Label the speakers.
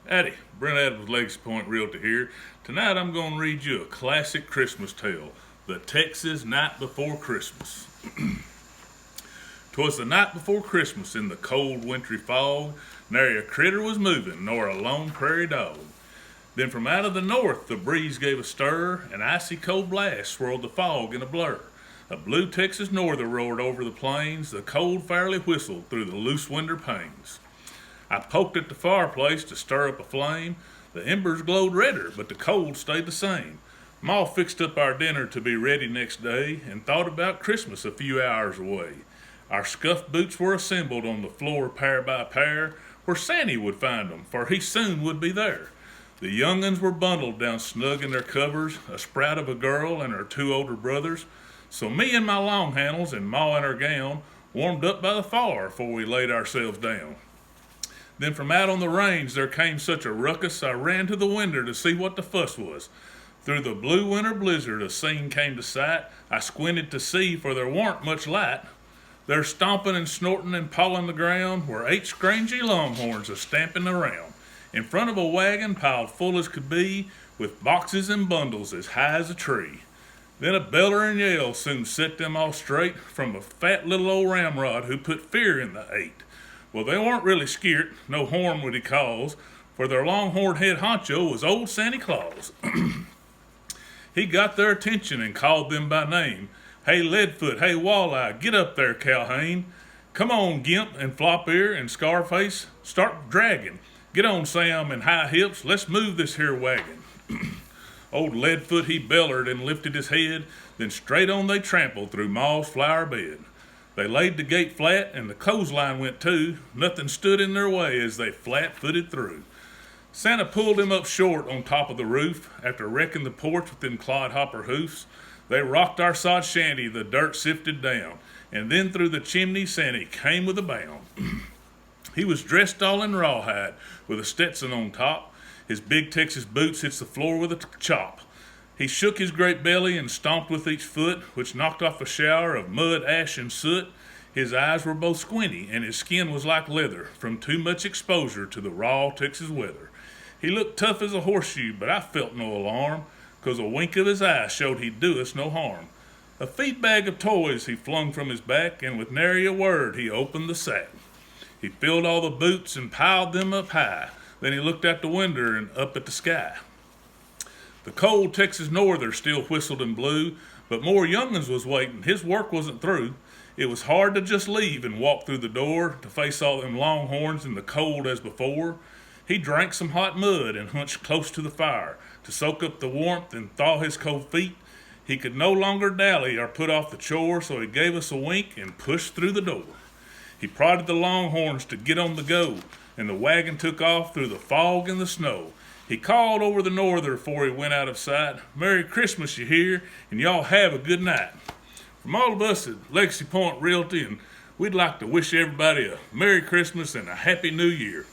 Speaker 1: Howdy, Brent Adams, Legacy Point Realty here. Tonight I'm going to read you a classic Christmas tale, The Texas Night Before Christmas. 'Twas the night before Christmas in the cold wintry fog, nary a critter was moving, nor a lone prairie dog. Then from out of the north the breeze gave a stir, an icy cold blast swirled the fog in a blur. A blue Texas norther roared over the plains, the cold fairly whistled through the loose window panes. I poked at the fireplace to stir up a flame. The embers glowed redder, but the cold stayed the same. Ma fixed up our dinner to be ready next day and thought about Christmas a few hours away. Our scuffed boots were assembled on the floor pair by pair, where Santy would find them, for he soon would be there. The young'uns were bundled down snug in their covers, a sprout of a girl and her two older brothers. So me and my long handles and Ma in her gown warmed up by the fire before we laid ourselves down. Then from out on the range there came such a ruckus, I ran to the window to see what the fuss was. Through the blue winter blizzard a scene came to sight. I squinted to see, for there warn't much light. There stomping and snorting and pawing the ground were 8 scrangy longhorns a-stamping around, in front of a wagon piled full as could be, with boxes and bundles as high as a tree. Then a beller and yell soon set them all straight, from a fat little old ramrod who put fear in the 8. Well, they weren't really skeert, no harm would he cause, for their longhorn head honcho was old Santy Claus. He got their attention and called them by name. Hey, Leadfoot, hey, Walleye, get up there, Calhoun. Come on, Gimp and Flop-Ear and Scarface, start dragging. Get on, Sam and High Hips, let's move this here wagon. Old Leadfoot, he bellered and lifted his head, then straight on they trampled through Ma's flower bed. They laid the gate flat, and the clothesline went too. Nothing stood in their way as they flat-footed through. Santa pulled him up short on top of the roof. After wrecking the porch with them clodhopper hoofs, they rocked our sod shanty, the dirt sifted down, and then through the chimney Santy came with a bound. He was dressed all in rawhide, with a Stetson on top. His big Texas boots hits the floor with a chop. He shook his great belly and stomped with each foot, which knocked off a shower of mud, ash, and soot. His eyes were both squinty, and his skin was like leather from too much exposure to the raw Texas weather. He looked tough as a horseshoe, but I felt no alarm, 'cause a wink of his eye showed he'd do us no harm. A feed bag of toys he flung from his back, and with nary a word he opened the sack. He filled all the boots and piled them up high. Then he looked out the window and up at the sky. The cold Texas norther still whistled and blew, but more young'uns was waiting. His work wasn't through. It was hard to just leave and walk through the door to face all them longhorns in the cold as before. He drank some hot mud and hunched close to the fire to soak up the warmth and thaw his cold feet. He could no longer dally or put off the chore, so he gave us a wink and pushed through the door. He prodded the longhorns to get on the go, and the wagon took off through the fog and the snow. He called over the norther before he went out of sight. Merry Christmas, you hear, and y'all have a good night. From all of us at Legacy Point Realty, and we'd like to wish everybody a Merry Christmas and a Happy New Year.